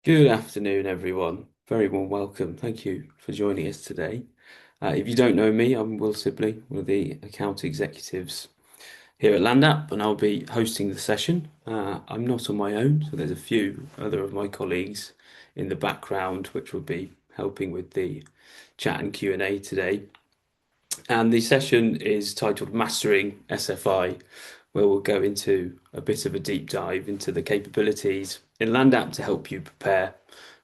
Good afternoon, everyone. Very warm welcome. Thank you for joining us today. If you don't know me, I'm Will Sibley, one of the account executives here at LandApp, and I'll be hosting the session. I'm not on my own, so there's a few other of my colleagues in the background which will be helping with the chat and Q&A today. And the session is titled Mastering SFI, where we'll go into a bit of a deep dive into the capabilities in LandApp to help you prepare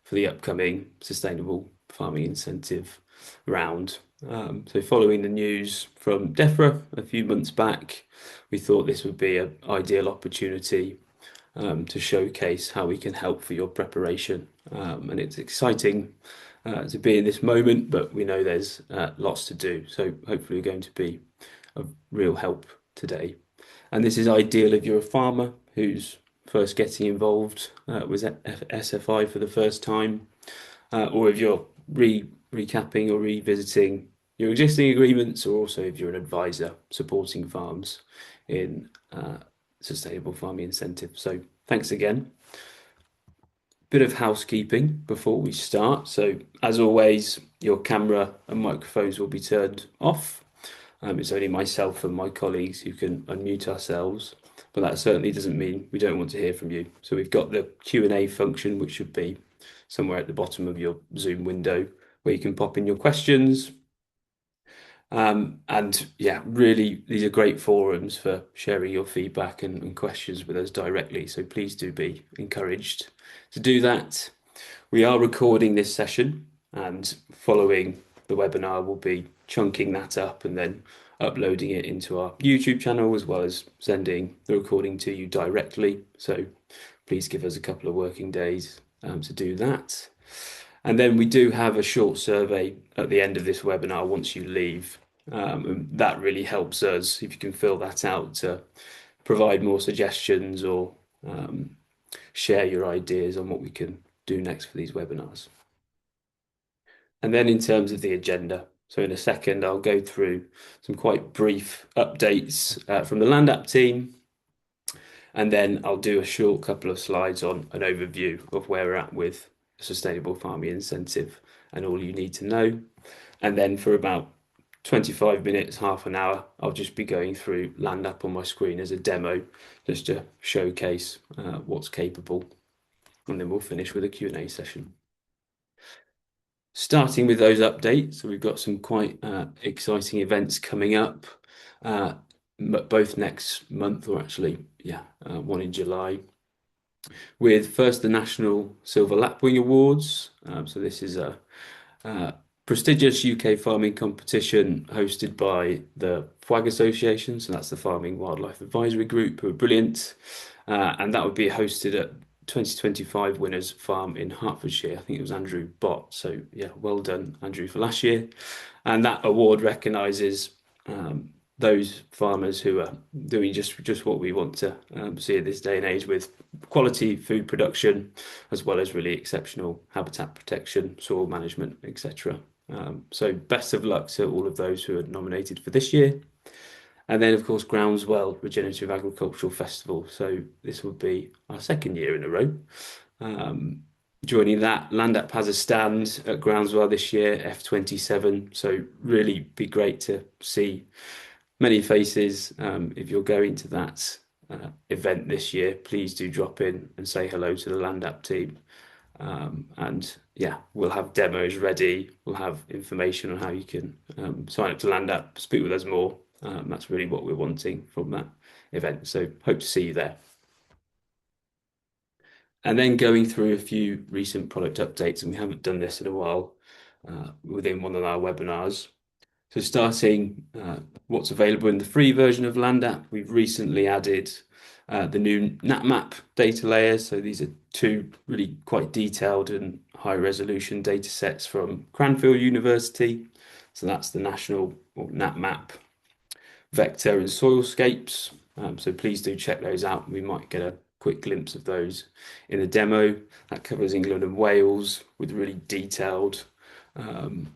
for the upcoming Sustainable Farming Incentive round. So following the news from DEFRA a few months back, we thought this would be an ideal opportunity to showcase how we can help for your preparation. And it's exciting to be in this moment, but we know there's lots to do. So hopefully, we're going to be of real help today. And this is ideal if you're a farmer who's first getting involved with SFI for the first time, or if you're recapping or revisiting your existing agreements, or also if you're an advisor supporting farms in sustainable farming incentive. So thanks again. Bit of housekeeping before we start. So as always, your camera and microphones will be turned off. It's only myself and my colleagues who can unmute ourselves, but that certainly doesn't mean we don't want to hear from you. So we've got the Q&A function, which should be somewhere at the bottom of your Zoom window, where you can pop in your questions. And yeah, really, these are great forums for sharing your feedback and questions with us directly. So please do be encouraged to do that. We are recording this session, and following the webinar, we'll be chunking that up and then uploading it into our YouTube channel, as well as sending the recording to you directly. So please give us a couple of working days to do that. And then we do have a short survey at the end of this webinar once you leave. And that really helps us if you can fill that out to provide more suggestions or share your ideas on what we can do next for these webinars. And then in terms of the agenda, so in a second, I'll go through some quite brief updates from the LandApp team. And then I'll do a short couple of slides on an overview of where we're at with the Sustainable Farming Incentive and all you need to know. And then for about 25 minutes, half an hour, I'll just be going through LandApp on my screen as a demo, just to showcase what's capable. And then we'll finish with a Q&A session. Starting with those updates, so we've got some quite exciting events coming up, both next month, or actually, one in July, with first the National Silver Lapwing Awards. So this is a prestigious UK farming competition hosted by the FWAG Association, so that's the Farming Wildlife Advisory Group, who are brilliant, and that would be hosted at 2025 winners farm in Hertfordshire. I think it was Andrew Bott. So yeah, well done, Andrew, for last year. And that award recognises those farmers who are doing just what we want to see at this day and age, with quality food production, as well as really exceptional habitat protection, soil management, etc. So best of luck to all of those who are nominated for this year. And then, of course, Groundswell Regenerative Agricultural Festival. So this will be our second year in a row. Joining that, LandApp has a stand at Groundswell this year, F27. So really be great to see many faces. If you're going to that event this year, please do drop in and say hello to the LandApp team. And yeah, we'll have demos ready. We'll have information on how you can sign up to LandApp, speak with us more. That's really what we're wanting from that event. So hope to see you there. And then going through a few recent product updates, and we haven't done this in a while within one of our webinars. So starting what's available in the free version of LandApp, we've recently added the new NatMap data layers. So these are two really quite detailed and high resolution data sets from Cranfield University. So that's the National NatMap vector and soilscapes. So please do check those out. We might get a quick glimpse of those in the demo. That covers England and Wales with really detailed and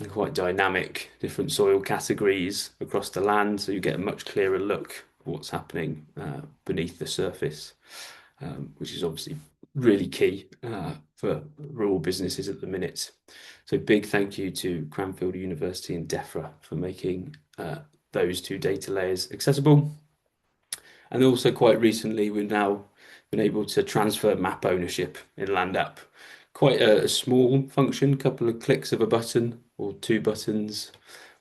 quite dynamic different soil categories across the land. So you get a much clearer look at what's happening beneath the surface, which is obviously really key for rural businesses at the minute. So big thank you to Cranfield University and DEFRA for making those two data layers accessible. And also quite recently, we've now been able to transfer map ownership in LandApp. Quite a small function, couple of clicks of a button or two buttons,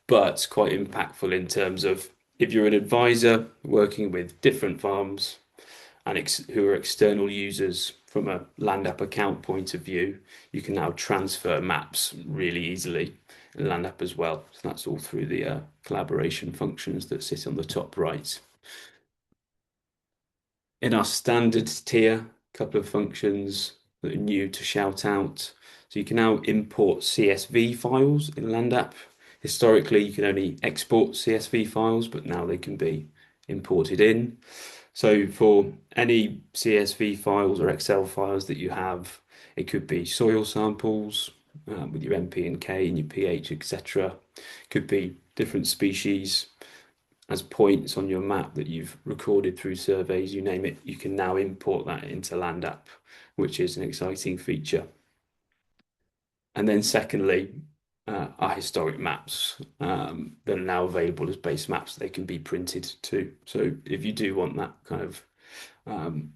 but quite impactful in terms of if you're an advisor working with different farms and who are external users from a LandApp account point of view, you can now transfer maps really easily in LandApp as well. So that's all through the collaboration functions that sit on the top right. In our standard tier, a couple of functions that are new to shout out. So you can now import CSV files in LandApp. Historically, you can only export CSV files, but now they can be imported in. So for any CSV files or Excel files that you have, it could be soil samples with your NP and K and your pH, etc. Could be different species as points on your map that you've recorded through surveys, you name it, you can now import that into LandApp, which is an exciting feature. And then secondly, our historic maps that are now available as base maps, they can be printed too. So if you do want that kind of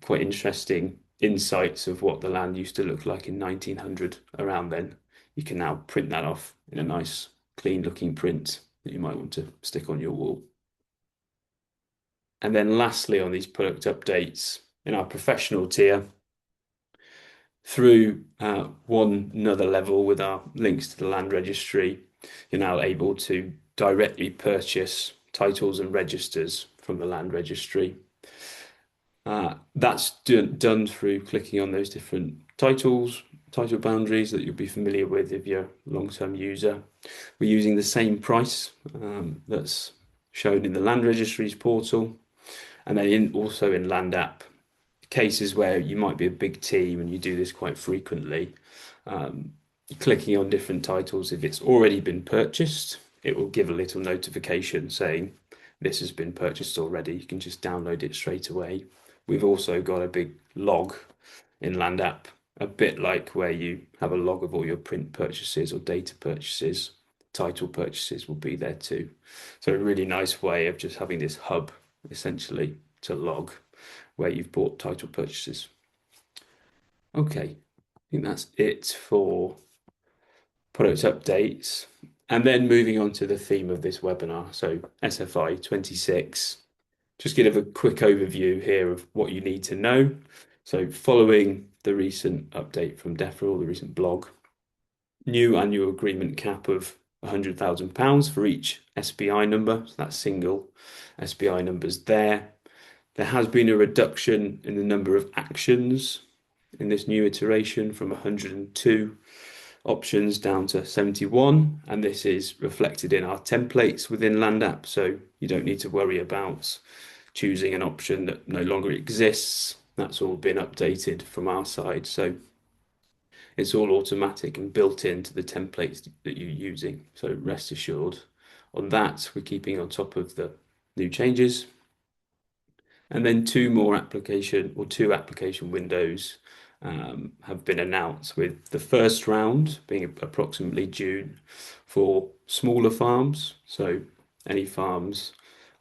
quite interesting insights of what the land used to look like in 1900 around then, you can now print that off in a nice clean looking print that you might want to stick on your wall. And then lastly, on these product updates in our professional tier, through one another level with our links to the land registry, you're now able to directly purchase titles and registers from the land registry. That's done through clicking on those different titles, title boundaries that you'll be familiar with if you're a long-term user. We're using the same price that's shown in the land registry's portal. And then also in LandApp, cases where you might be a big team and you do this quite frequently, clicking on different titles, if it's already been purchased, it will give a little notification saying this has been purchased already. You can just download it straight away. We've also got a big log in LandApp, a bit like where you have a log of all your print purchases or data purchases. Title purchases will be there too. So a really nice way of just having this hub essentially to log where you've bought title purchases. Okay, I think that's it for product updates. And then moving on to the theme of this webinar, so SFI 26. Just give a quick overview here of what you need to know. So following the recent update from DEFRA, the recent blog, new annual agreement cap of £100,000 for each SBI number. So that's single SBI numbers there. There has been a reduction in the number of actions in this new iteration from 102 options down to 71, and this is reflected in our templates within LandApp, so you don't need to worry about choosing an option that no longer exists. That's all been updated from our side, so it's all automatic and built into the templates that you're using, so rest assured on that. We're keeping on top of the new changes. And then two application windows have been announced, with the first round being approximately June for smaller farms. So any farms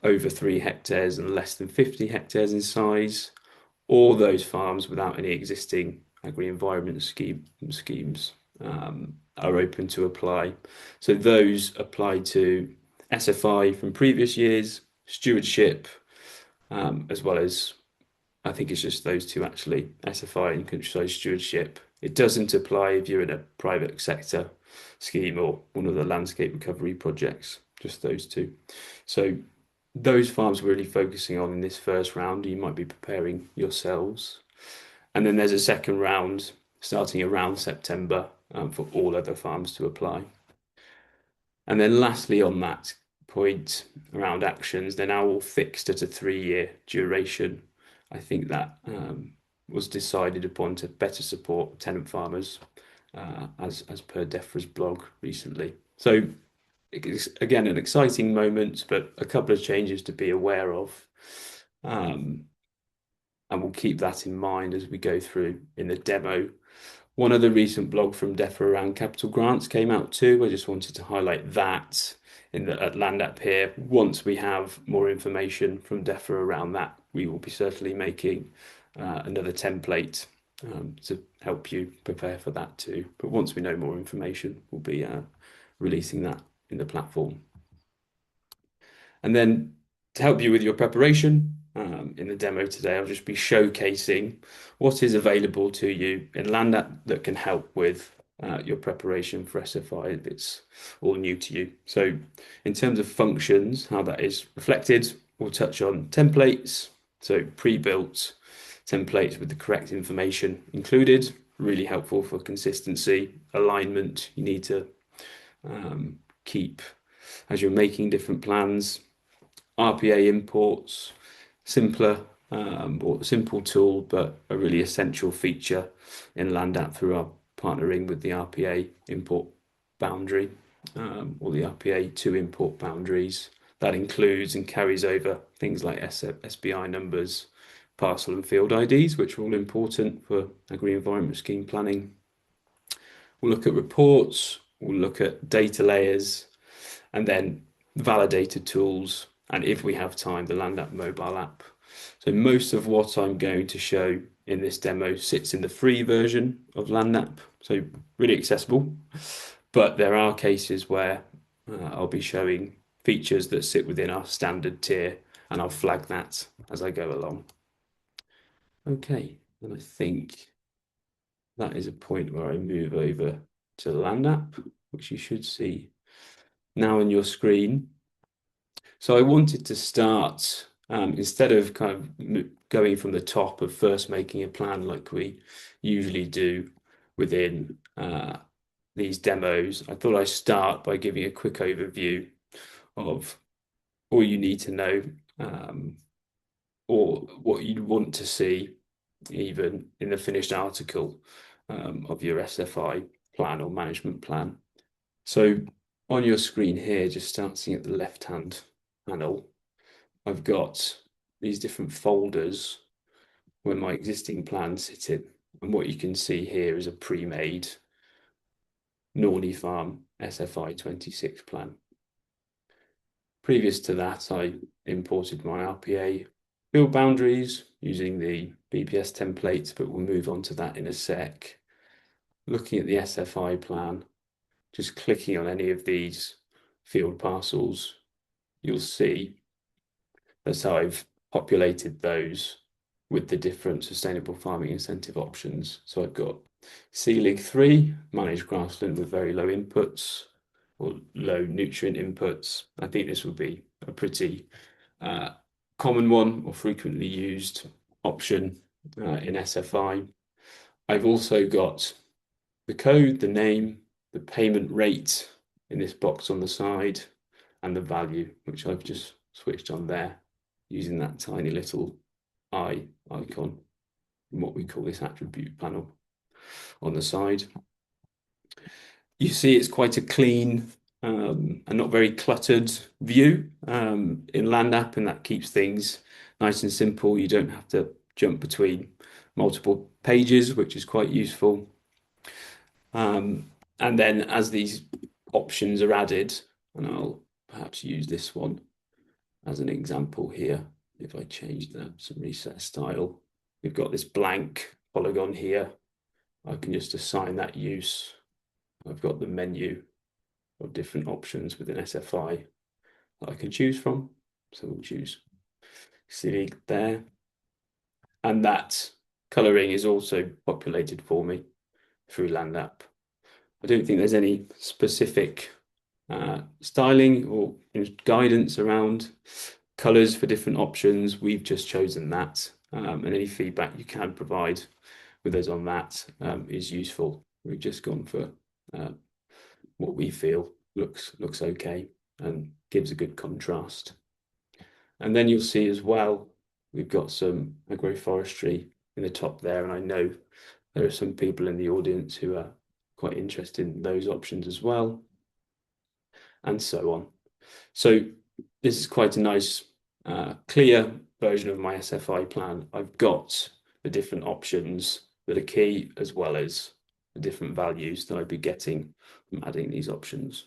over 3 hectares and less than 50 hectares in size, or those farms without any existing agri-environment schemes are open to apply. So those apply to SFI from previous years, stewardship, as well as, I think it's just those two actually, SFI and countryside stewardship. It doesn't apply if you're in a private sector scheme or one of the landscape recovery projects, just those two. So those farms we're really focusing on in this first round, you might be preparing yourselves. And then there's a second round starting around September for all other farms to apply. And then lastly on that point around actions, they're now all fixed at a 3-year duration. I think that was decided upon to better support tenant farmers as per DEFRA's blog recently. So it's, again, an exciting moment, but a couple of changes to be aware of. And we'll keep that in mind as we go through in the demo One other recent blog from DEFRA around capital grants came out too. I just wanted to highlight that in the at Land App here. Once we have more information from DEFRA around that, we will be certainly making another template to help you prepare for that too. But once we know more information, we'll be releasing that in the platform. And then to help you with your preparation, in the demo today, I'll just be showcasing what is available to you in Land App that can help with your preparation for SFI if it's all new to you. So in terms of functions, how that is reflected, we'll touch on templates, so pre-built templates with the correct information included, really helpful for consistency, alignment you need to keep as you're making different plans. RPA imports, simpler or simple tool, but a really essential feature in Land App through our partnering with the RPA import boundary or the RPA to import boundaries. That includes and carries over things like SBI numbers, parcel and field IDs, which are all important for agri-environment scheme planning. We'll look at reports, we'll look at data layers, and then validator tools, and if we have time, the Land App mobile app. So most of what I'm going to show in this demo sits in the free version of Land App, so really accessible. But there are cases where I'll be showing features that sit within our standard tier, and I'll flag that as I go along. Okay, and I think that is a point where I move over to the Land App, which you should see now on your screen. So I wanted to start, instead of kind of going from the top of first making a plan like we usually do within these demos, I thought I'd start by giving a quick overview of all you need to know or what you'd want to see even in the finished article of your SFI plan or management plan. So on your screen here, just starting at the left-hand panel, I've got these different folders where my existing plans sit in. And what you can see here is a pre-made Norney Farm SFI 26 plan. Previous to that, I imported my RPA field boundaries using the BPS template, but we'll move on to that in a sec. Looking at the SFI plan, just clicking on any of these field parcels, you'll see that I've populated those with the different sustainable farming incentive options. So I've got CLIG 3, manage grassland with very low inputs or low nutrient inputs. I think this would be a pretty common one or frequently used option in SFI. I've also got the code, the name, the payment rate in this box on the side, and the value, which I've just switched on there using that tiny little eye icon in what we call this attribute panel on the side. You see it's quite a clean and not very cluttered view in Land App, and that keeps things nice and simple. You don't have to jump between multiple pages, which is quite useful. And then as these options are added, and I'll perhaps use this one as an example here. If I change that, some reset style, we've got this blank polygon here. I can just assign that use. I've got the menu of different options within SFI that I can choose from. So we'll choose CLIG there. And that colouring is also populated for me through Land App. I don't think there's any specific styling or guidance around colours for different options. We've just chosen that, and any feedback you can provide with us on that is useful. We've just gone for what we feel looks okay and gives a good contrast. And then you'll see as well, we've got some agroforestry in the top there, and I know there are some people in the audience who are quite interested in those options as well, and so on. So this is quite a nice, clear version of my SFI plan. I've got the different options that are key, as well as the different values that I'd be getting from adding these options.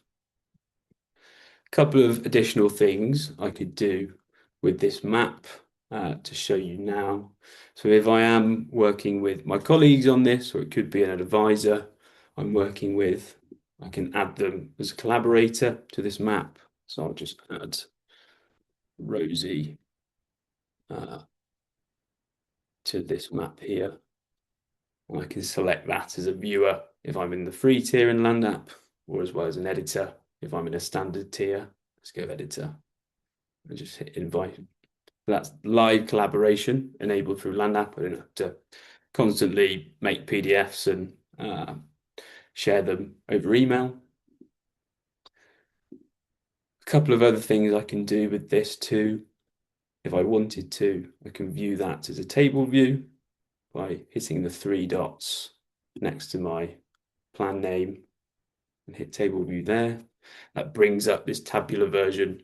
A couple of additional things I could do with this map to show you now. So if I am working with my colleagues on this, or it could be an advisor I'm working with, I can add them as a collaborator to this map. So I'll just add Rosie to this map here. And I can select that as a viewer if I'm in the free tier in Land App, or as well as an editor if I'm in a standard tier. Let's go editor and just hit invite. That's live collaboration enabled through Land App. I don't have to constantly make PDFs and share them over email. A couple of other things I can do with this too. If I wanted to, I can view that as a table view by hitting the three dots next to my plan name and hit table view there. That brings up this tabular version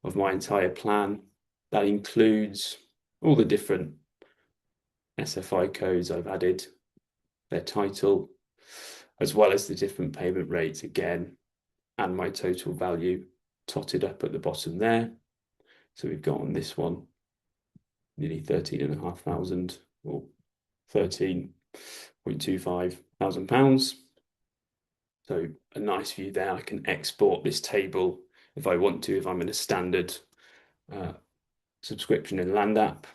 of my entire plan. That includes all the different SFI codes I've added, their title, as well as the different payment rates again, and my total value totted up at the bottom there. So we've got on this one nearly 13,500 or 13.25 thousand pounds. So a nice view there. I can export this table if I want to, if I'm in a standard subscription in Land App.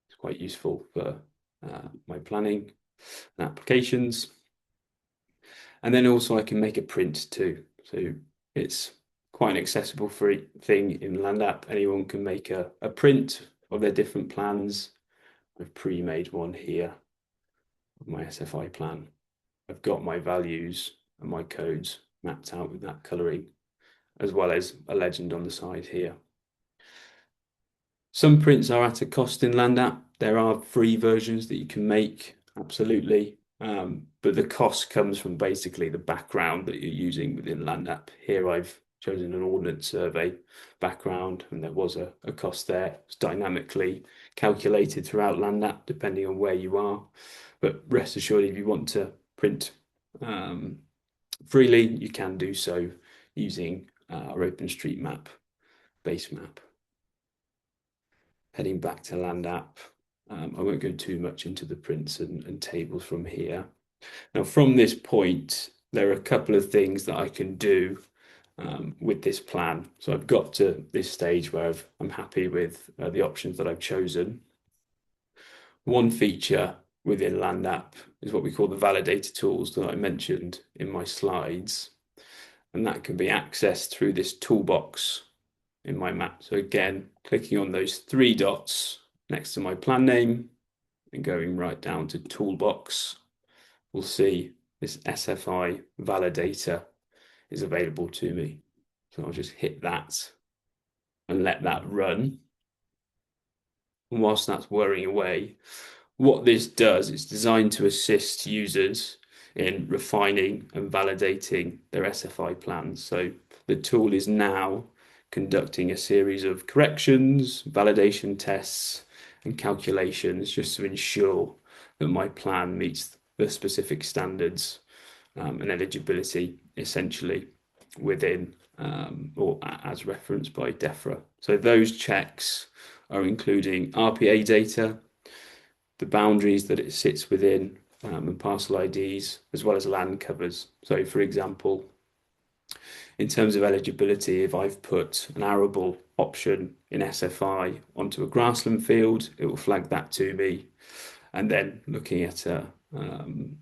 It's quite useful for my planning and applications. And then also I can make a print too. So it's quite an accessible free thing in Land App. Anyone can make a print of their different plans. I've pre-made one here of my SFI plan. I've got my values and my codes mapped out with that colouring, as well as a legend on the side here. Some prints are at a cost in Land App. There are free versions that you can make, absolutely. But the cost comes from basically the background that you're using within Land App. Here I've chosen an ordnance survey background, and there was a cost there. It's dynamically calculated throughout Land App, depending on where you are. But rest assured, if you want to print freely, you can do so using our OpenStreetMap base map. Heading back to Land App, I won't go too much into the prints and tables from here. Now, from this point, there are a couple of things that I can do with this plan. So I've got to this stage where I'm happy with the options that I've chosen. One feature within Land App is what we call the validator tools that I mentioned in my slides. And that can be accessed through this toolbox in my map. So again, clicking on those three dots next to my plan name and going right down to toolbox, we'll see this SFI validator is available to me. So I'll just hit that and let that run. And whilst that's whirring away, what this does, it's designed to assist users in refining and validating their SFI plans. So the tool is now conducting a series of corrections, validation tests, and calculations just to ensure that my plan meets the specific standards and eligibility essentially within or as referenced by DEFRA. So those checks are including RPA data, the boundaries that it sits within, and parcel IDs, as well as land covers. So for example, in terms of eligibility, if I've put an arable option in SFI onto a grassland field, it will flag that to me. And then looking at a kind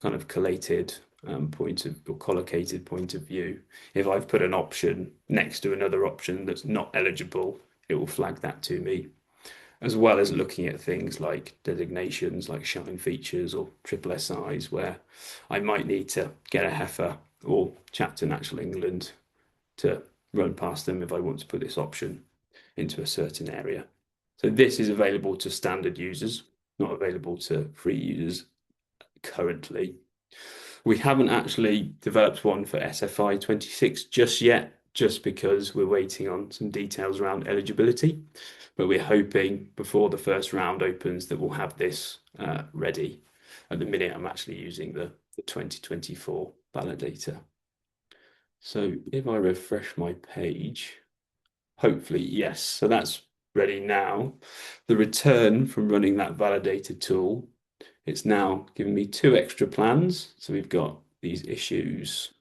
of collated point of or collocated point of view, if I've put an option next to another option that's not eligible, it will flag that to me, as well as looking at things like designations like shine features or triple SIs, where I might need to get a heifer or chat to Natural England to run past them if I want to put this option into a certain area. So this is available to standard users, not available to free users currently. We haven't actually developed one for SFI 26 just yet, just because we're waiting on some details around eligibility. But we're hoping before the first round opens that we'll have this ready At the minute, I'm actually using the 2024 validator. So if I refresh my page, hopefully, yes. So that's ready now. The return from running that validator tool, it's now giving me 2 extra plans. So we've got these issues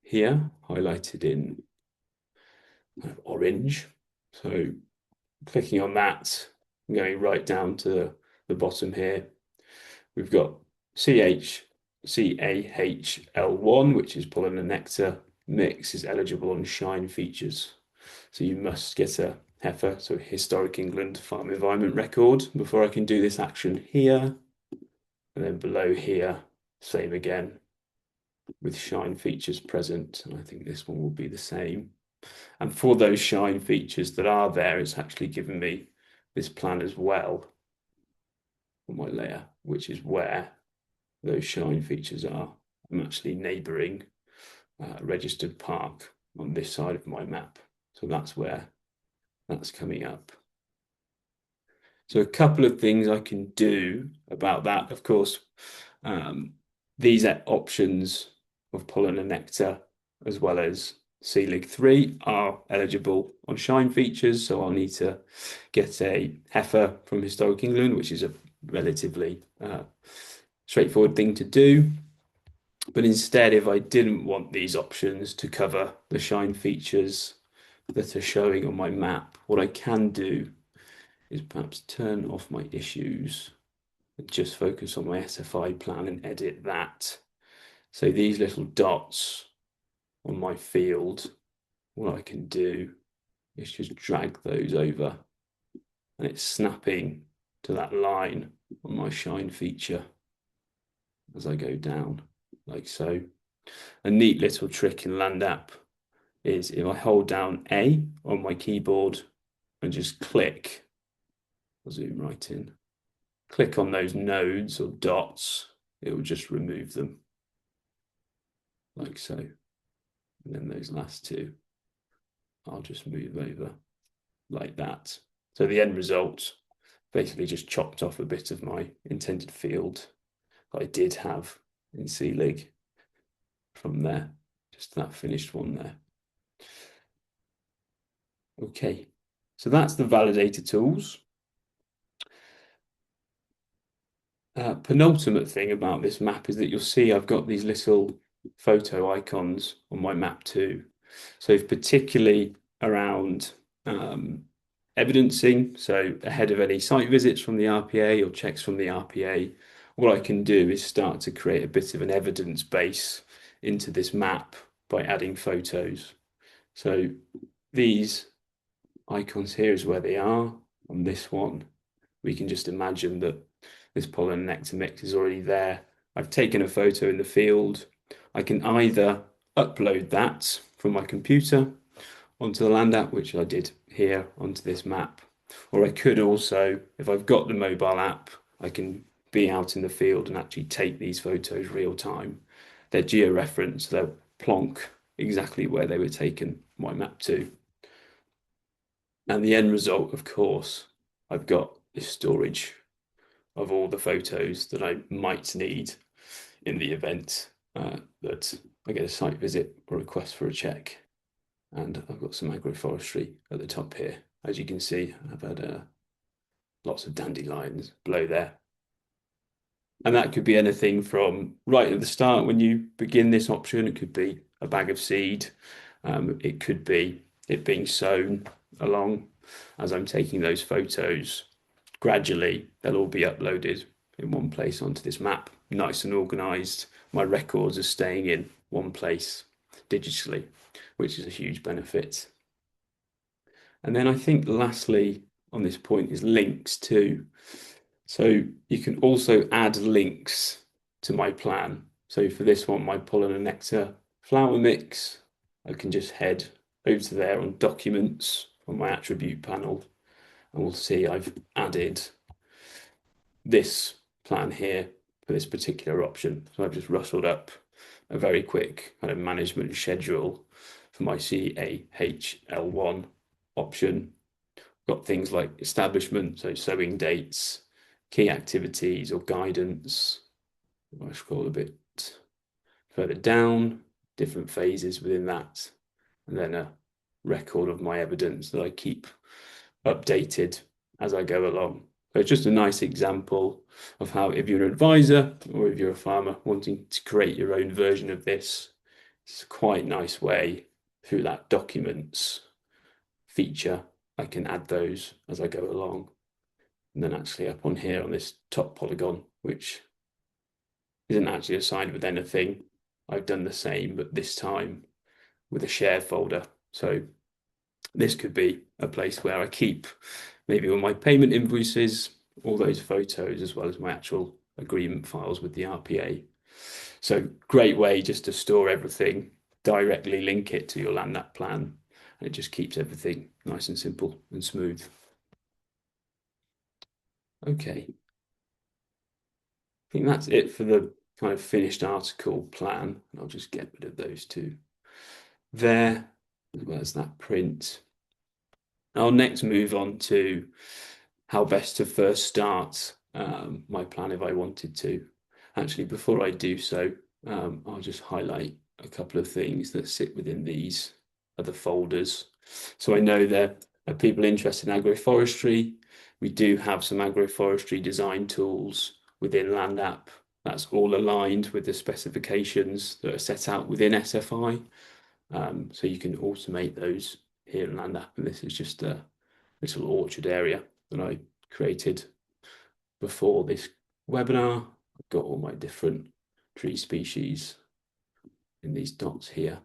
here highlighted in orange. So clicking on that, I'm going right down to the bottom here. We've got CAHL1, which is pollen and nectar mix, is eligible on shine features. So you must get a heifer, so Historic England Farm Environment Record, before I can do this action here. And then below here, same again, with shine features present. And I think this one will be the same. And for those shine features that are there, it's actually given me this plan as well on my layer, which is where those shine features are. I'm actually neighbouring registered park on this side of my map. So that's where that's coming up. So a couple of things I can do about that. Of course, these options of pollen and nectar, as well as Selig 3, are eligible on shine features. So I'll need to get a heifer from Historic England, which is a relatively straightforward thing to do. But instead, if I didn't want these options to cover the shine features that are showing on my map, what I can do is perhaps turn off my issues and just focus on my SFI plan and edit that. So these little dots on my field, what I can do is just drag those over, and it's snapping to that line on my shine feature as I go down, like so. A neat little trick in LandApp is if I hold down A on my keyboard and just click, I'll zoom right in, click on those nodes or dots, it will just remove them, like so. And then those last two, I'll just move over like that. So the end result basically just chopped off a bit of my intended field that I did have in Selig from there, just that finished one there. Okay, so that's the validator tools. Penultimate thing about this map is that you'll see I've got these little photo icons on my map too. So particularly around evidencing, so ahead of any site visits from the RPA or checks from the RPA, what I can do is start to create a bit of an evidence base into this map by adding photos. So these icons here is where they are. On this one, we can just imagine that this pollen nectar mix is already there. I've taken a photo in the field. I can either upload that from my computer onto the LandApp, which I did here onto this map, or I could also, if I've got the mobile app, I can be out in the field and actually take these photos real time. They're geo-referenced, they'll plonk exactly where they were taken my map to. And the end result, of course, I've got this storage of all the photos that I might need in the event that I get a site visit or request for a check. And I've got some agroforestry at the top here. As you can see, I've had lots of dandelions below there. And that could be anything from right at the start when you begin this option. It could be a bag of seed. It could be it being sown along as I'm taking those photos. Gradually, they'll all be uploaded in one place onto this map, nice and organized. My records are staying in one place digitally, which is a huge benefit. And then I think lastly on this point is links too. So you can also add links to my plan. So for this one, my pollen and nectar flower mix, I can just head over to there on documents on my attribute panel, and we'll see I've added this plan here for this particular option. So I've just rustled up a very quick kind of management schedule for my CAHL1 option. Got things like establishment, so sowing dates, key activities or guidance. I scroll a bit further down, different phases within that, and then a record of my evidence that I keep updated as I go along. So it's just a nice example of how, if you're an advisor or if you're a farmer wanting to create your own version of this, it's a quite nice way through that documents feature. I can add those as I go along. And then actually up on here on this top polygon, which isn't actually assigned with anything, I've done the same, but this time with a shared folder. So this could be a place where I keep maybe all my payment invoices, all those photos, as well as my actual agreement files with the RPA. So great way just to store everything, directly link it to your land app plan, and it just keeps everything nice and simple and smooth. Okay, I think that's it for the kind of finished article plan. I'll just get rid of those two there, as well as that print. I'll next move on to how best to first start my plan if I wanted to. Actually, before I do so, I'll just highlight a couple of things that sit within these other folders. So I know there are people interested in agroforestry. We do have some agroforestry design tools within Land App. That's all aligned with the specifications that are set out within SFI. So you can automate those here in Land App. And this is just a little orchard area that I created before this webinar. I've got all my different tree species in these dots here.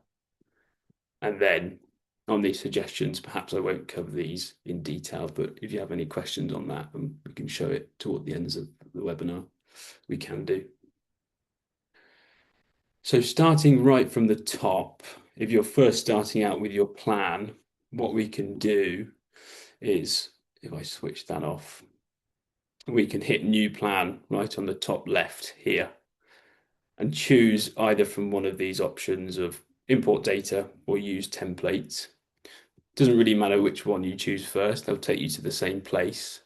And then on these suggestions, perhaps I won't cover these in detail, but if you have any questions on that, and we can show it toward the ends of the webinar, we can do. So starting right from the top, if you're first starting out with your plan, what we can do is, if I switch that off, we can hit new plan right on the top left here and choose either from one of these options of import data or use templates. Doesn't really matter which one you choose first, they'll take you to the same place.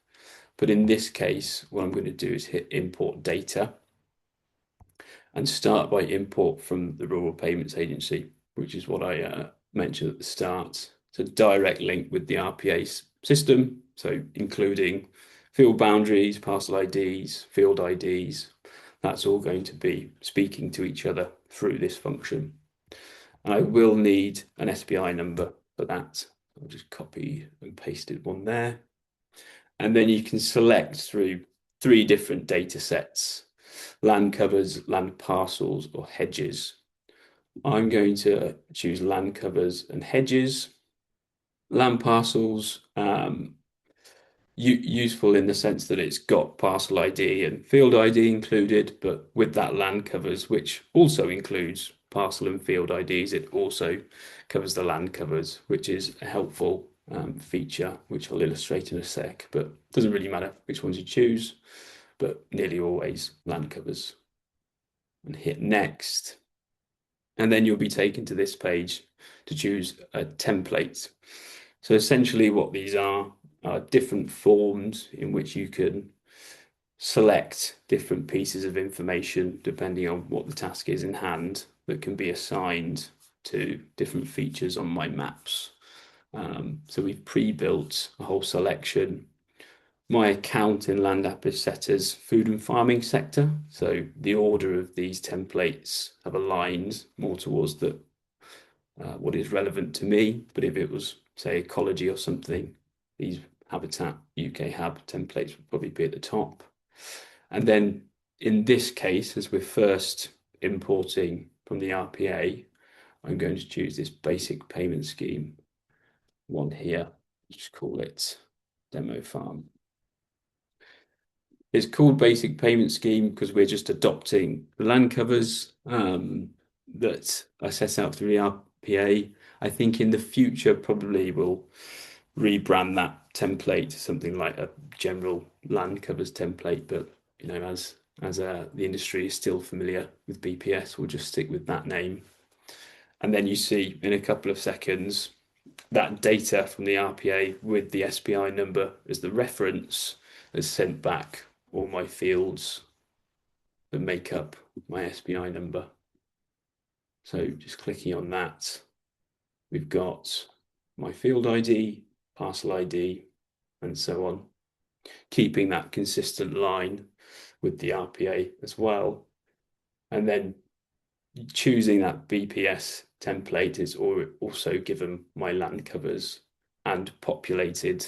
But in this case, what I'm going to do is hit import data and start by import from the Rural Payments Agency, which is what I mentioned at the start. It's a direct link with the RPA system, so including field boundaries, parcel IDs, field IDs. That's all going to be speaking to each other through this function. And I will need an SPI number for that. I'll just copy and pasted one there. And then you can select through 3 different data sets: land covers, land parcels, or hedges. I'm going to choose land covers and hedges. Land parcels, useful in the sense that it's got parcel ID and field ID included, but with that land covers, which also includes parcel and field IDs, it also covers the land covers, which is a helpful feature, which I'll illustrate in a sec, but it doesn't really matter which ones you choose, but nearly always land covers. And hit next. And then you'll be taken to this page to choose a template. So essentially what these are different forms in which you can select different pieces of information depending on what the task is in hand that can be assigned to different features on my maps. So we've pre-built a whole selection. My account in Land App is set as food and farming sector. So the order of these templates have aligned more towards the what is relevant to me. But if it was, say, ecology or something, these Habitat UK Hab templates would probably be at the top. And then in this case, as we're first importing from the RPA, I'm going to choose this basic payment scheme one here. Just call it Demo Farm. It's called basic payment scheme because we're just adopting the land covers that are set out through the RPA. I think in the future probably we'll rebrand that template to something like a general land covers template, but you know, as the industry is still familiar with BPS, we'll just stick with that name. And then you see in a couple of seconds that data from the RPA with the SPI number as the reference is sent back all my fields that make up my SPI number. So just clicking on that, we've got my field ID, parcel ID, and so on, keeping that consistent line with the RPA as well. And then choosing that BPS template is also given my land covers and populated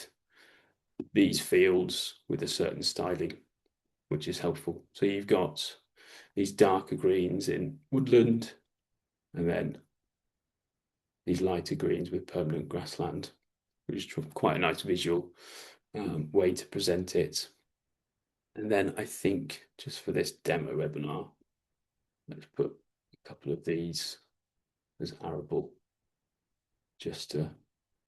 these fields with a certain styling, which is helpful. So you've got these darker greens in woodland, and then these lighter greens with permanent grassland, which is quite a nice visual way to present it. And then I think just for this demo webinar, let's put a couple of these as arable, just to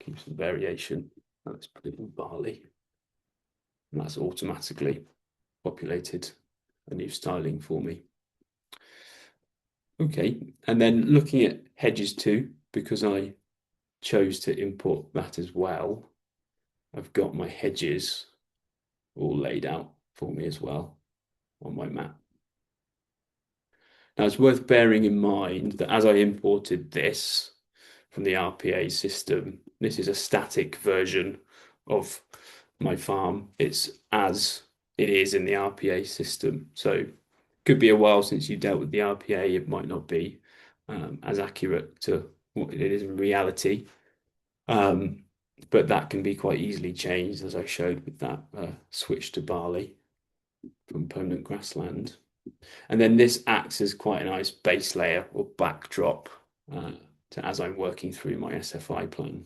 keep some variation. Let's put it in barley, and that's automatically populated a new styling for me. Okay, and then looking at hedges too, because I chose to import that as well, I've got my hedges all laid out for me as well on my map. Now it's worth bearing in mind that as I imported this from the RPA system, this is a static version of my farm. It's as it is in the RPA system. So could be a while since you dealt with the RPA. It might not be as accurate to what it is in reality. But that can be quite easily changed, as I showed with that switch to barley from permanent grassland. And then this acts as quite a nice base layer or backdrop as I'm working through my SFI plan.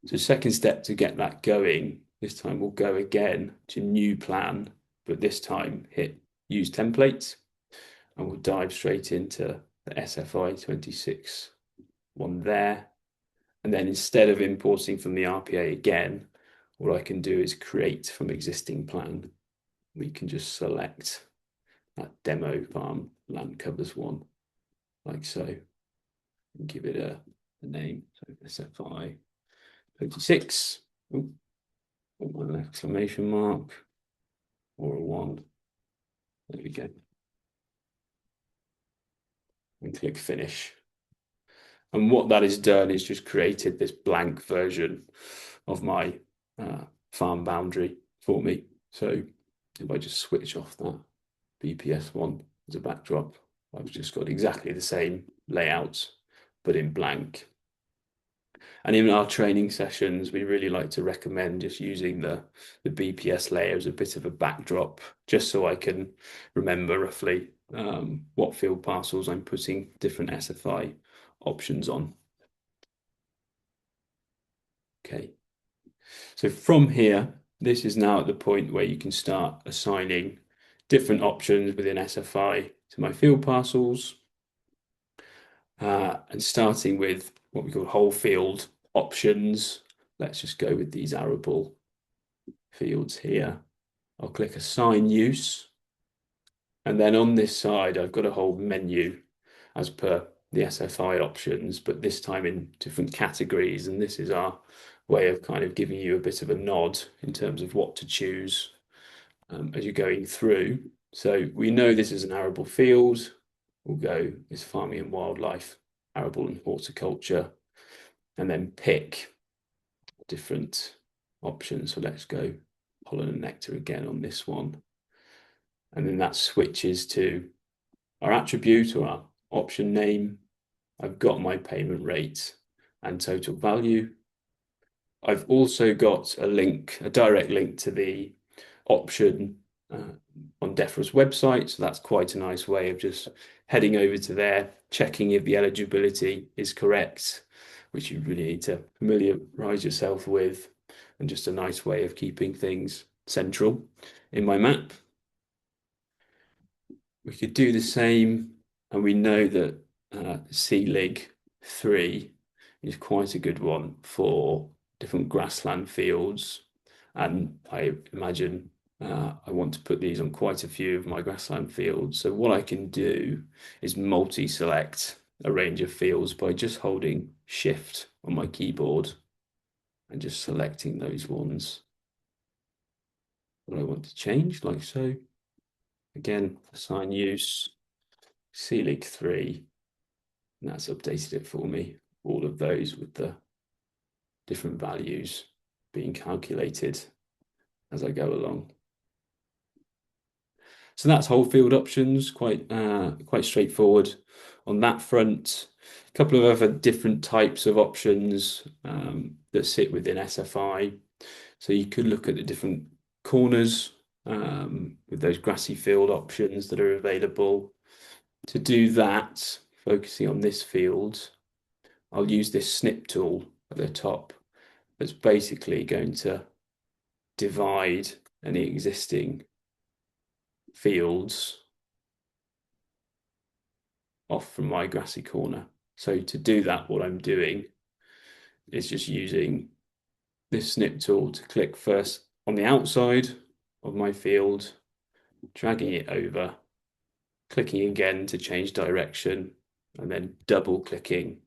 So second step to get that going, this time we'll go again to new plan, but this time hit use templates, and we'll dive straight into the SFI-26 one there. And then instead of importing from the RPA again, what I can do is create from existing plan. We can just select that demo farm land covers one, like so, and give it a name. So SFI-26, an exclamation mark, or a 1. There we go. And click finish. And what that has done is just created this blank version of my farm boundary for me. So if I just switch off that BPS one as a backdrop, I've just got exactly the same layout, but in blank. And in our training sessions, we really like to recommend just using the BPS layer as a bit of a backdrop, just so I can remember roughly what field parcels I'm putting different SFI options on. Okay, so from here, this is now at the point where you can start assigning different options within SFI to my field parcels, and starting with what we call whole field options. Let's just go with these arable fields here. I'll click assign use, and then on this side I've got a whole menu as per the SFI options, but this time in different categories, and this is our way of kind of giving you a bit of a nod in terms of what to choose as you're going through. So we know this is an arable field. We'll go this farming and wildlife, arable and horticulture, and then pick different options. So let's go pollen and nectar again on this one. And then that switches to our attribute or our option name. I've got my payment rate and total value. I've also got a direct link to the option on DEFRA's website. So that's quite a nice way of just heading over to there, checking if the eligibility is correct, which you really need to familiarize yourself with, and just a nice way of keeping things central in my map. We could do the same, and we know that CLIG 3 is quite a good one for different grassland fields, and I imagine I want to put these on quite a few of my grassland fields. So what I can do is multi-select a range of fields by just holding Shift on my keyboard and just selecting those ones. what I want to change, like so. Again, assign use, Selig 3, and that's updated it for me. All of those with the different values being calculated as I go along. So that's whole field options, quite straightforward on that front. A couple of other different types of options that sit within SFI. So you could look at the different corners with those grassy field options that are available. To do that, focusing on this field, I'll use this snip tool at the top that's basically going to divide any existing fields off from my grassy corner. So to do that, what I'm doing is just using this snip tool to click first on the outside of my field, dragging it over, clicking again to change direction, and then double clicking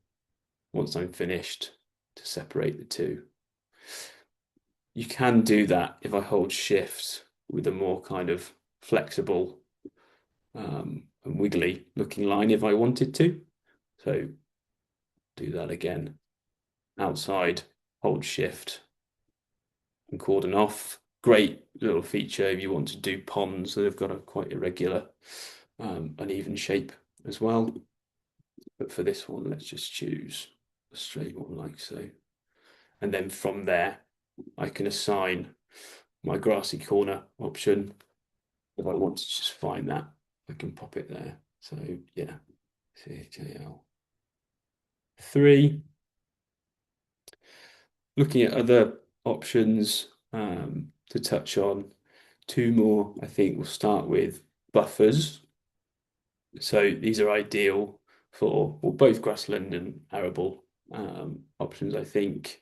once I'm finished to separate the two. You can do that if I hold shift with a more kind of flexible and wiggly looking line if I wanted to. So do that again. Outside, hold shift and cordon off. Great little feature if you want to do ponds that have got a quite irregular, uneven shape as well. But for this one, let's just choose a straight one like so. And then from there, I can assign my grassy corner option. If I want to just find that, I can pop it there. So yeah, CHAL 3. Looking at other options to touch on, two more, I think we'll start with buffers. So these are ideal for both grassland and arable options, I think.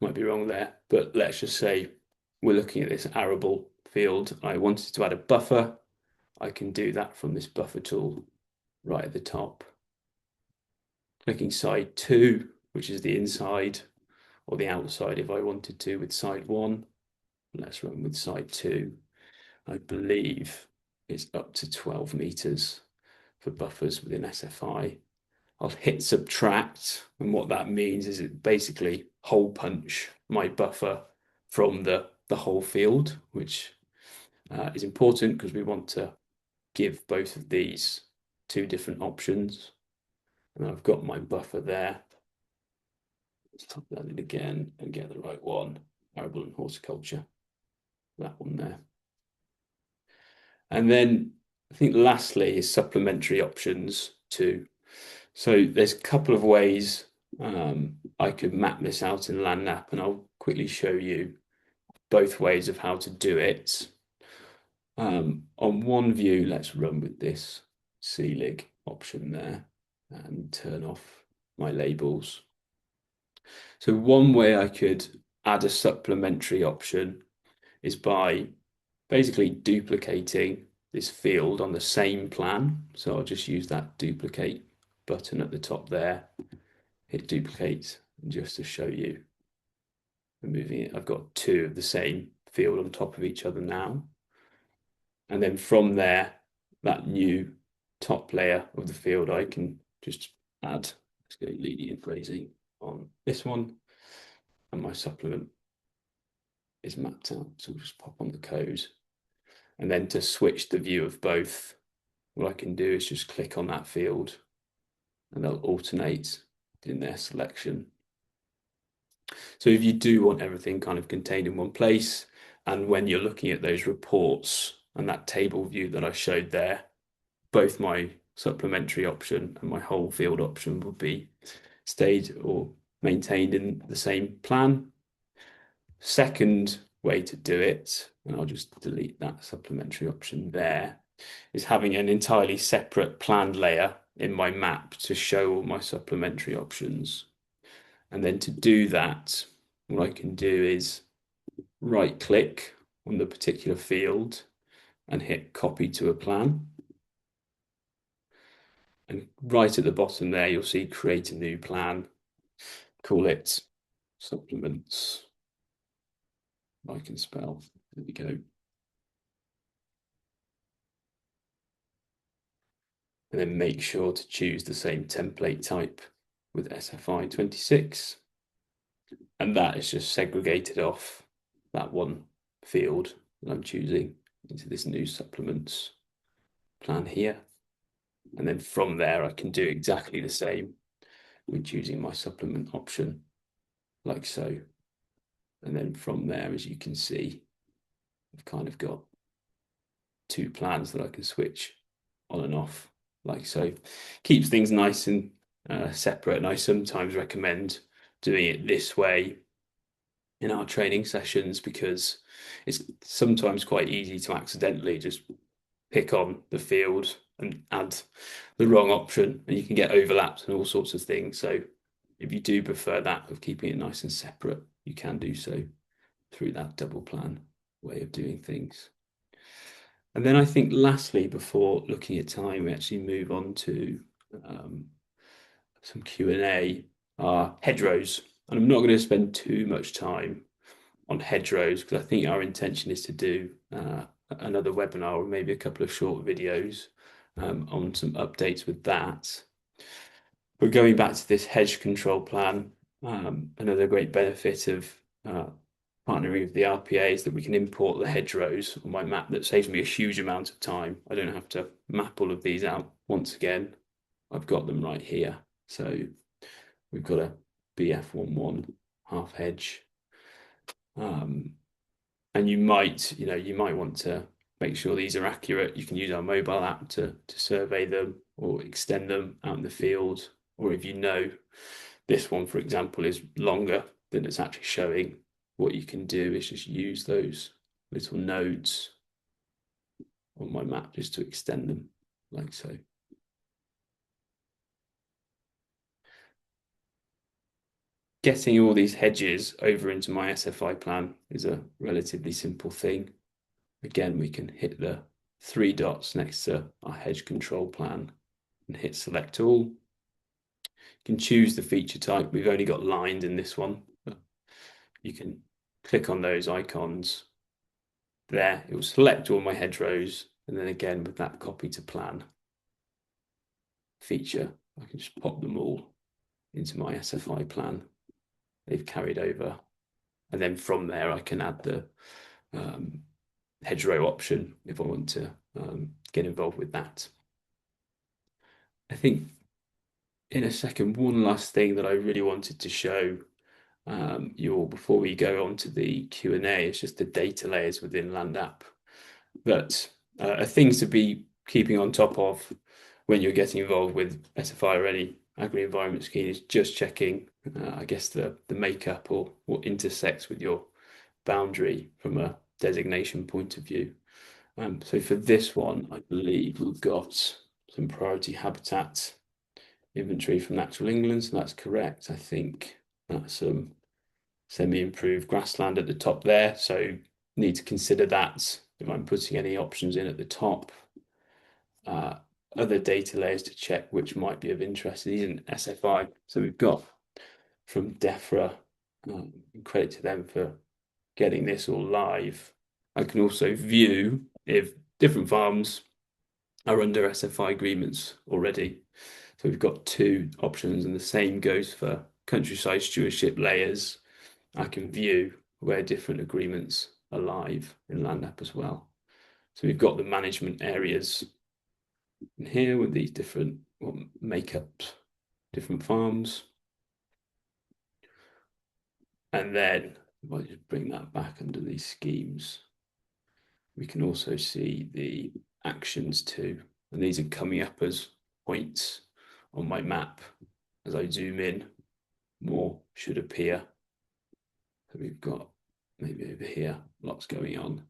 Might be wrong there, but let's just say we're looking at this arable field. I wanted to add a buffer. I can do that from this buffer tool right at the top. Clicking side 2, which is the inside, or the outside if I wanted to with side 1. Let's run with side 2. I believe it's up to 12 meters for buffers within SFI. I'll hit subtract, and what that means is it basically hole punch my buffer from the whole field, which is important because we want to give both of these two different options. And I've got my buffer there. Let's type that in again and get the right one. Arable and horticulture, that one there. And then I think lastly is supplementary options too. So there's a couple of ways I could map this out in LandNap, and I'll quickly show you both ways of how to do it. On one view, let's run with this Selig option there and turn off my labels. So one way I could add a supplementary option is by basically duplicating this field on the same plan. So I'll just use that duplicate button at the top there, hit duplicate, and just to show you, removing it, I've got two of the same field on top of each other now. And then from there, that new top layer of the field, I can just add, let's go leading and grazing on this one, and my supplement is mapped out. So we'll just pop on the code. And then to switch the view of both, what I can do is just click on that field and they'll alternate in their selection. So if you do want everything kind of contained in one place, and when you're looking at those reports and that table view that I showed there, both my supplementary option and my whole field option will be stayed or maintained in the same plan. Second way to do it, and I'll just delete that supplementary option there, is having an entirely separate planned layer in my map to show all my supplementary options. And then to do that, what I can do is right click on the particular field and hit copy to a plan. And right at the bottom there, you'll see create a new plan, call it supplements. I can spell, there we go. and then make sure to choose the same template type with SFI-26. And that is just segregated off that one field that I'm choosing into this new supplements plan here. And then from there, I can do exactly the same with choosing my supplement option, like so. And then from there, as you can see, I've kind of got two plans that I can switch on and off, like so. Keeps things nice and separate. And I sometimes recommend doing it this way in our training sessions because it's sometimes quite easy to accidentally just pick on the field and add the wrong option, and you can get overlaps and all sorts of things. So if you do prefer that of keeping it nice and separate, you can do so through that double plan way of doing things. And then I think lastly, before looking at time, we actually move on to some Q&A, are hedgerows. And I'm not going to spend too much time on hedgerows because I think our intention is to do another webinar or maybe a couple of short videos on some updates with that. But going back to this hedge control plan, another great benefit of partnering with the RPA is that we can import the hedgerows on my map. That saves me a huge amount of time. I don't have to map all of these out once again. I've got them right here. So we've got a BF11 half hedge. And you might want to make sure these are accurate. You can use our mobile app to survey them or extend them out in the field. Or if you know this one, for example, is longer than it's actually showing, what you can do is just use those little nodes on my map just to extend them like so. Getting all these hedges over into my SFI plan is a relatively simple thing. Again, we can hit the three dots next to our hedge control plan and hit select all. You can choose the feature type. We've only got lined in this one. You can click on those icons there. It will select all my hedgerows. And then again, with that copy to plan feature, I can just pop them all into my SFI plan. They've carried over. And then from there, I can add the hedgerow option if I want to get involved with that. I think in a second, one last thing that I really wanted to show you all before we go on to the Q&A is just the data layers within LandApp that are things to be keeping on top of when you're getting involved with SFI-ready agri-environment scheme is just checking, I guess, the makeup or what intersects with your boundary from a designation point of view. So for this one, I believe we've got some priority habitat inventory from Natural England, so that's correct. I think that's some semi-improved grassland at the top there, so need to consider that if I'm putting any options in at the top. Other data layers to check which might be of interest. These in SFI. So we've got from DEFRA, credit to them for getting this all live. I can also view if different farms are under SFI agreements already. So we've got two options, and the same goes for countryside stewardship layers. I can view where different agreements are live in LandApp as well. So we've got the management areas in here with these different make up different farms. And then if I just bring that back under these schemes, we can also see the actions too. And these are coming up as points on my map. As I zoom in, more should appear. So we've got maybe over here, lots going on.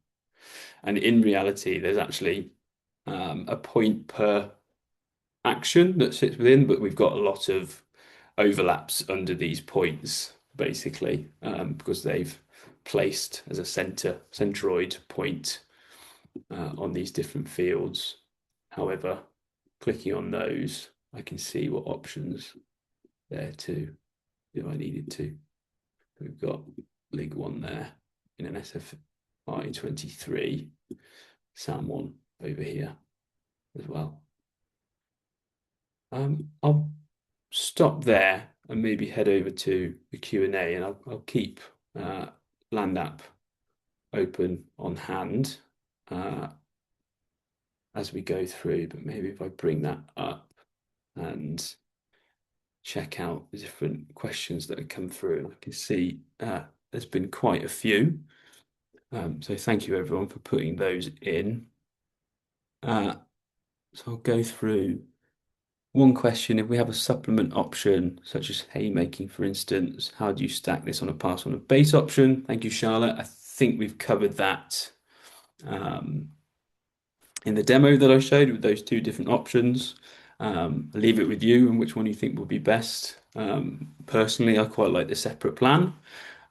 And in reality, there's actually a point per action that sits within, but we've got a lot of overlaps under these points, basically, because they've placed as a centroid point on these different fields. However, clicking on those, I can see what options there too, if I needed to. We've got Lig 1 there in an SFI-23, SAM 1 over here as well. I'll stop there and maybe head over to the Q&A, and I'll keep uh, Land App open on hand uh, as we go through. But maybe if I bring that up and check out the different questions that have come through, I can see there's been quite a few. So thank you everyone for putting those in. So I'll go through one question. If we have a supplement option, such as haymaking, for instance, how do you stack this on a parcel on a base option? Thank you, Charlotte. I think we've covered that in the demo that I showed with those two different options. I'll leave it with you and which one you think will be best. Personally, I quite like the separate plan,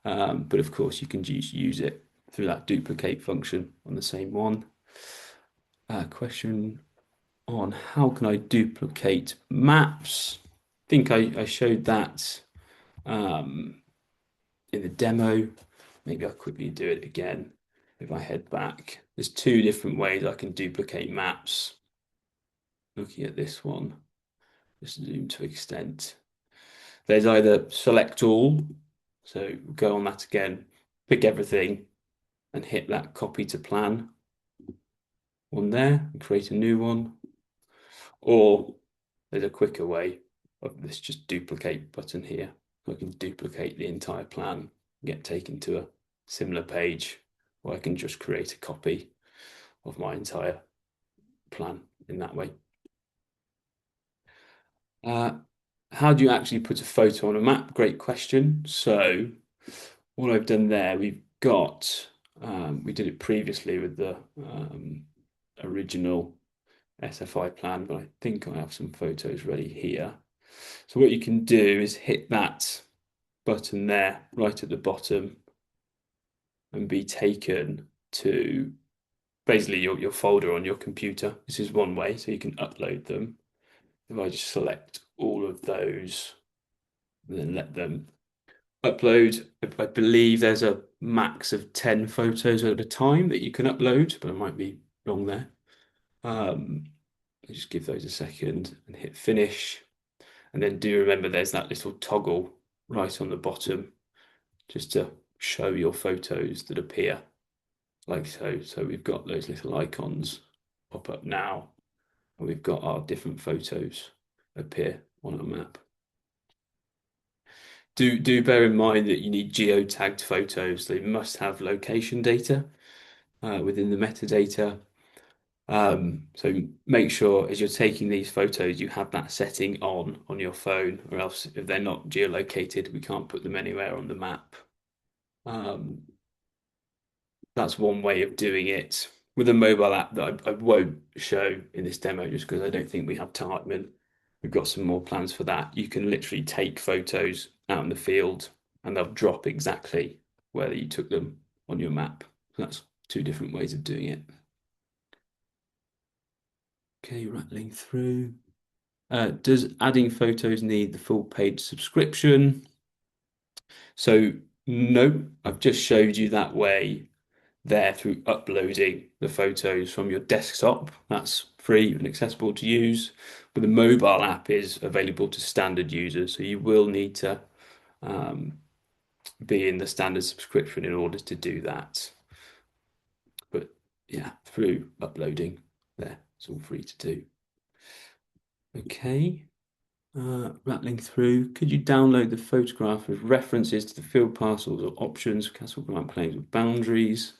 but of course you can just use it through that duplicate function on the same one. Question on how can I duplicate maps? I think I showed that in the demo. Maybe I'll quickly do it again if I head back. There's two different ways I can duplicate maps. Looking at this one, just zoom to extent. There's either select all, so go on that again, pick everything and hit that copy to plan one there and create a new one. Or there's a quicker way of this just duplicate button here. I can duplicate the entire plan, get taken to a similar page, or I can just create a copy of my entire plan in that way. How do you actually put a photo on a map? Great question. So what I've done there, we've got, we did it previously with the original SFI plan, but I think I have some photos ready here. So what you can do is hit that button there right at the bottom and be taken to basically your folder on your computer. This is one way, so you can upload them. If I just select all of those and then let them upload, I believe there's a max of 10 photos at a time that you can upload, but I might be wrong there. Just give those a second and hit finish. And then do remember there's that little toggle right on the bottom just to show your photos that appear like so. So we've got those little icons pop up now, and we've got our different photos appear on our map. Do bear in mind that you need geotagged photos. They must have location data within the metadata. So make sure as you're taking these photos, you have that setting on your phone, or else if they're not geolocated, we can't put them anywhere on the map. That's one way of doing it with a mobile app that I won't show in this demo just because I don't think we have time and we've got some more plans for that. You can literally take photos out in the field and they'll drop exactly where you took them on your map. So that's two different ways of doing it. Okay, rattling through. Does adding photos need the full paid subscription? So no, I've just showed you that way there through uploading the photos from your desktop. That's free and accessible to use, but the mobile app is available to standard users. So you will need to be in the standard subscription in order to do that. But yeah, through uploading there, it's all free to do. Okay. Rattling through, could you download the photograph with references to the field parcels or options for Castle Grant claims with boundaries?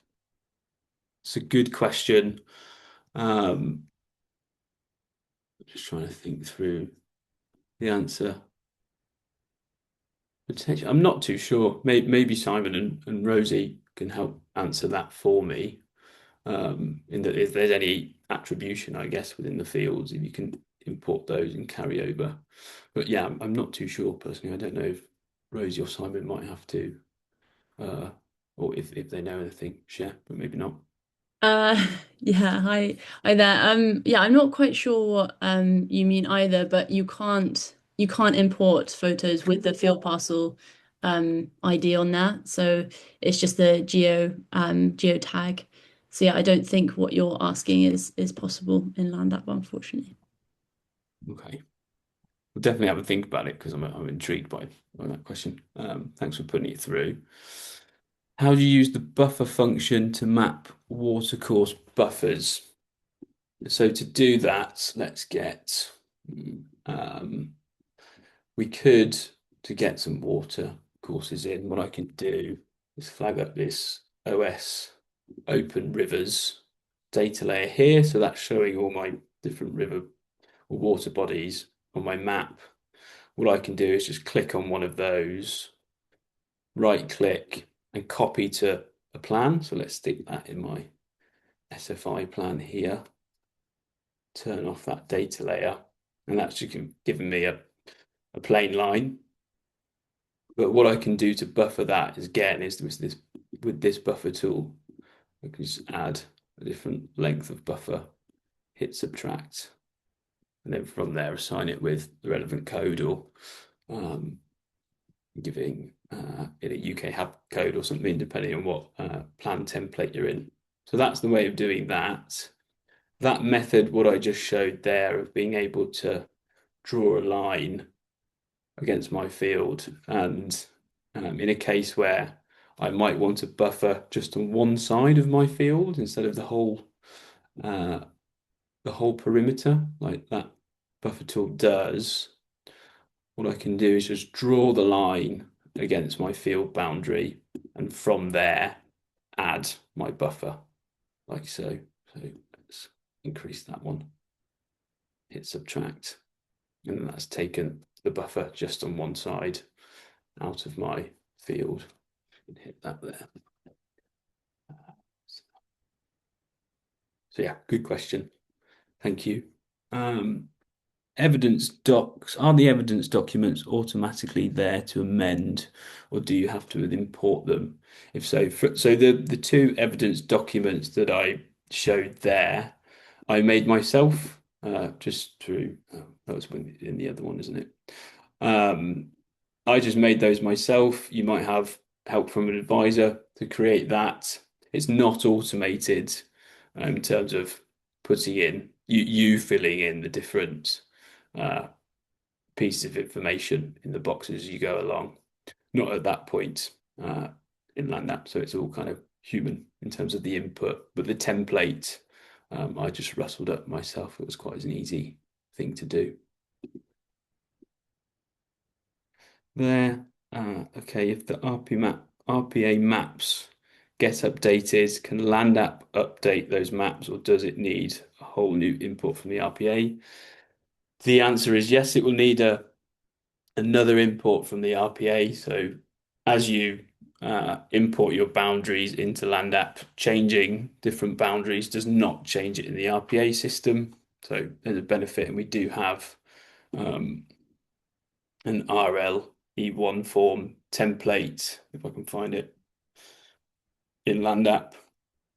It's a good question. Just trying to think through the answer. Potentially, I'm not too sure. Maybe Simon and Rosie can help answer that for me. In that if there's any attribution, I guess, within the fields, if you can import those and carry over. But yeah, I'm not too sure personally. I don't know if Rosie or Simon might have to, or if they know anything, share, but maybe not. Uh, yeah, hi there. Yeah, I'm not quite sure what you mean either, but you can't import photos with the field parcel ID on there. So it's just the geo tag. So yeah, I don't think what you're asking is possible in LandApp, unfortunately. Okay. we'll definitely have a think about it because I'm intrigued by that question. Thanks for putting it through. How do you use the buffer function to map watercourse buffers? So to do that, let's get um, we could to get some water courses in. What I can do is flag up this OS open rivers data layer here. So that's showing all my different river or water bodies on my map. What I can do is just click on one of those, right click and copy to a plan. So let's stick that in my SFI plan here. Turn off that data layer. And that's just giving me a plain line. But what I can do to buffer that is again is with this buffer tool, I can just add a different length of buffer, hit subtract, and then from there assign it with the relevant code or um, giving it a UK hub code or something, depending on what plan template you're in. So that's the way of doing that. That method, what I just showed there of being able to draw a line against my field, and in a case where I might want to buffer just on one side of my field instead of uh, the whole perimeter, like that buffer tool does. What I can do is just draw the line against my field boundary, and from there add my buffer, like so. So let's increase that one. Hit subtract, and then that's taken the buffer just on one side out of my field. Hit that there. So yeah, good question. Thank you. Um, Evidence docs, are the evidence documents automatically there to amend, or do you have to import them? If so, so the two evidence documents that I showed there, I made myself just through, that was in the other one, isn't it? Um, I just made those myself. You might have help from an advisor to create that. It's not automated in terms of putting in you filling in the different uh, pieces of information in the boxes as you go along. Not at that point uh, in LandApp, so it's all kind of human in terms of the input. But the template, I just rustled up myself. It was quite an easy thing to do. There. Okay, if the RPA maps get updated, can LandApp update those maps, or does it need a whole new input from the RPA? The answer is yes, it will need another import from the RPA. So as you import your boundaries into LandApp, changing different boundaries does not change it in the RPA system. So there's a benefit, and we do have um, an RL E1 form template, if I can find it, in LandApp.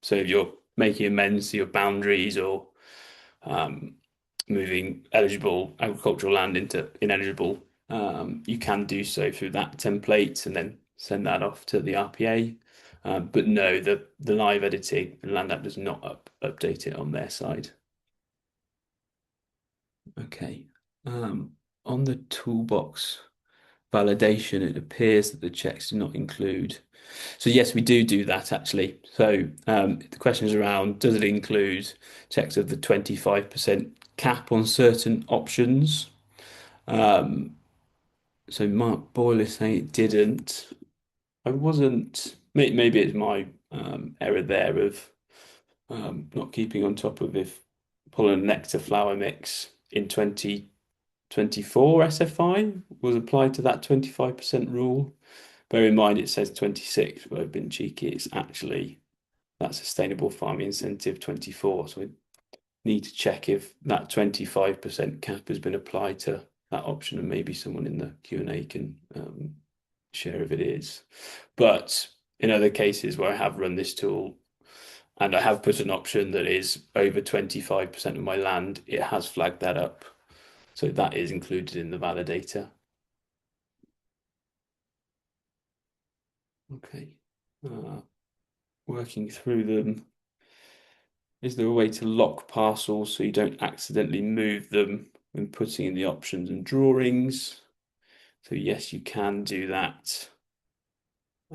So if you're making amends to your boundaries or um, moving eligible agricultural land into ineligible, you can do so through that template and then send that off to the RPA. But no, the live editing and LandApp does not update it on their side. Okay. On the toolbox validation, it appears that the checks do not include. So yes, we do that actually. So the question is around, does it include checks of the 25% cap on certain options? Um, so Mark Boyle is saying it didn't. I wasn't. Maybe it's my error there of not keeping on top of if pollen nectar flower mix in 2024 SFI was applied to that 25% rule. Bear in mind it says 26, but I've been cheeky. It's actually that sustainable farming incentive 24. So we need to check if that 25% cap has been applied to that option, and maybe someone in the Q&A can share if it is. But in other cases where I have run this tool and I have put an option that is over 25% of my land, it has flagged that up. So that is included in the validator. Okay. Working through them. Is there a way to lock parcels so you don't accidentally move them and putting in the options and drawings. So yes, you can do that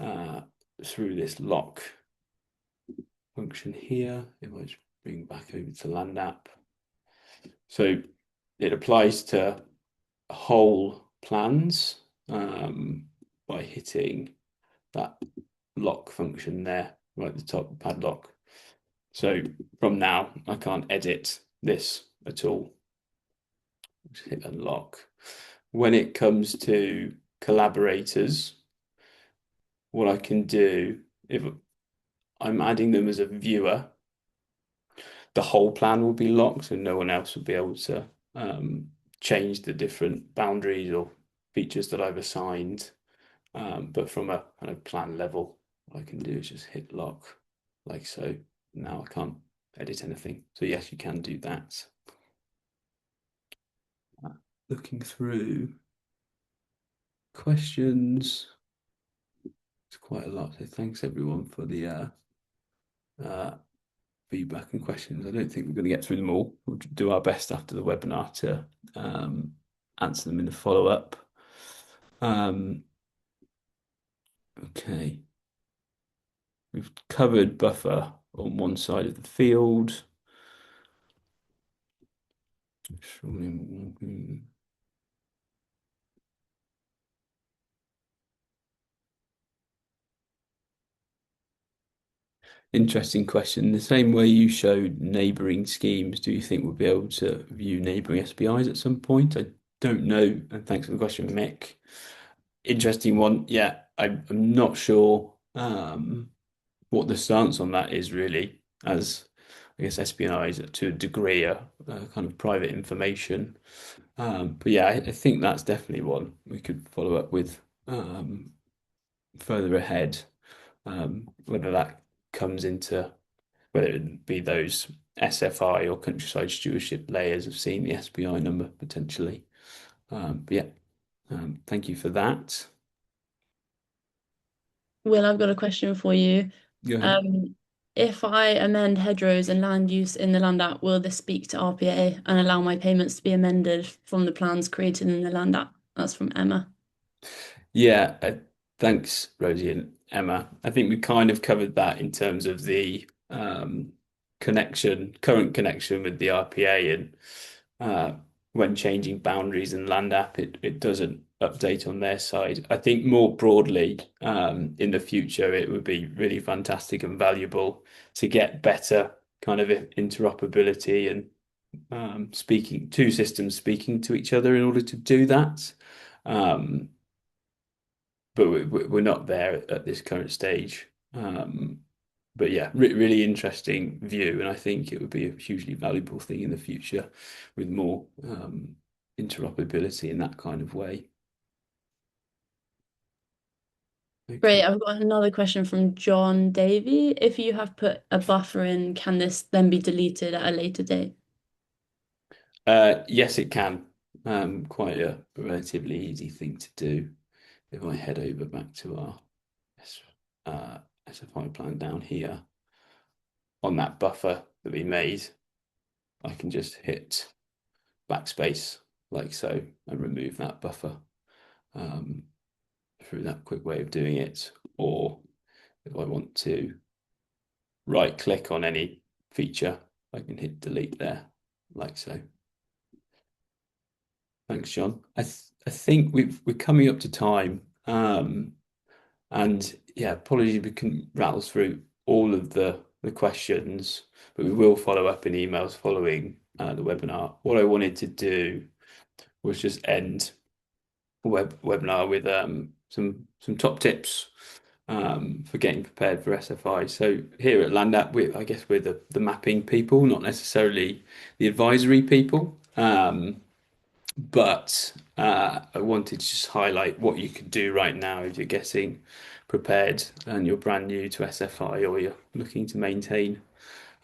uh, through this lock function here. If I just bring back over to Land app. So it applies to whole plans by hitting that lock function there, right at the top, padlock. So from now, I can't edit this at all. Just hit unlock. When it comes to collaborators, what I can do, if I'm adding them as a viewer, the whole plan will be locked and no one else will be able to change the different boundaries or features that I've assigned. But from a kind of plan level, what I can do is just hit lock like so. Now I can't edit anything. So yes, you can do that. Looking through questions, it's quite a lot. So thanks everyone for the uh, feedback and questions. I don't think we're going to get through them all. We'll do our best after the webinar to answer them in the follow-up. Okay. We've covered buffer on one side of the field. Interesting question. The same way you showed neighbouring schemes, do you think we'll be able to view neighbouring SPIs at some point? I don't know. And thanks for the question, Mick. Interesting one. Yeah, I'm not sure what the stance on that is really, as I guess SPIs to a degree are kind of private information. But yeah, I think that's definitely one we could follow up with further ahead. Whether that comes into whether it be those SFI or countryside stewardship layers of seeing the SPI number potentially. But yeah, thank you for that. Will, I've got a question for you. Go ahead. Um, if I amend hedgerows and land use in the Land app, will this speak to RPA and allow my payments to be amended from the plans created in the Land app? That's from Emma. Yeah, thanks, Rosie and Emma. I think we kind of covered that in terms of the current connection with the RPA, and uh, when changing boundaries in Land app, it doesn't update on their side. I think more broadly, in the future, it would be really fantastic and valuable to get better kind of interoperability and speaking two systems speaking to each other in order to do that. Um, but we're not there at this current stage. But yeah, really interesting view, and I think it would be a hugely valuable thing in the future with more interoperability in that kind of way. Great. Okay. I've got another question from John Davy. If you have put a buffer in, can this then be deleted at a later date? Yes, it can. Quite a relatively easy thing to do. If I head over back to our uh, SFI plan down here on that buffer that we made, I can just hit backspace like so and remove that buffer through that quick way of doing it. Or if I want to right click on any feature, I can hit delete there like so. Thanks, John. I think we're coming up to time. And yeah, apologies we can rattle through all of the questions, but we will follow up in emails following the webinar. What I wanted to do was just end webinar with some top tips for getting prepared for SFI. So here at Land App, I guess we're the mapping people, not necessarily the advisory people. But I wanted to just highlight what you could do right now if you're getting prepared and you're brand new to SFI or you're looking to maintain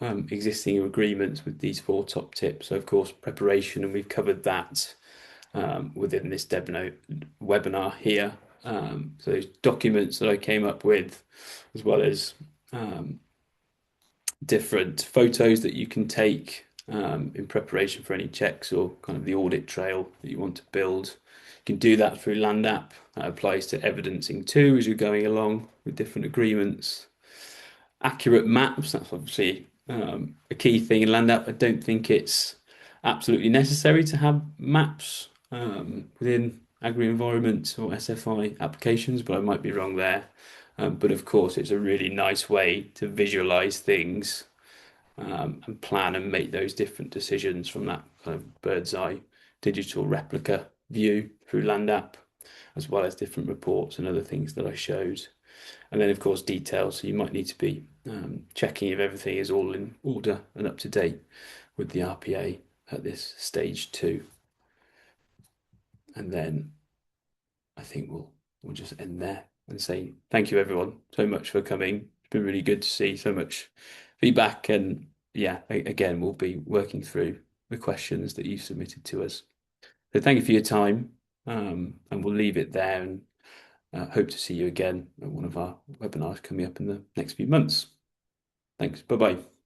existing agreements with these four top tips. So, of course, preparation, and we've covered that within this webinar here. So those documents that I came up with, as well as different photos that you can take in preparation for any checks or kind of the audit trail that you want to build. You can do that through Land App. That applies to evidencing too as you're going along with different agreements. Accurate maps, that's obviously a key thing in Land App. I don't think it's absolutely necessary to have maps within agri-environment or SFI applications, but I might be wrong there. But of course, it's a really nice way to visualize things and plan and make those different decisions from that kind of bird's eye digital replica view through Land App, as well as different reports and other things that I showed. And then, of course, details. So you might need to be checking if everything is all in order and up to date with the RPA at this stage two. And then I think we'll just end there and say thank you everyone so much for coming. It's been really good to see so much feedback, and yeah, again, we'll be working through the questions that you submitted to us. So thank you for your time, and we'll leave it there and hope to see you again at one of our webinars coming up in the next few months. Thanks. Bye bye.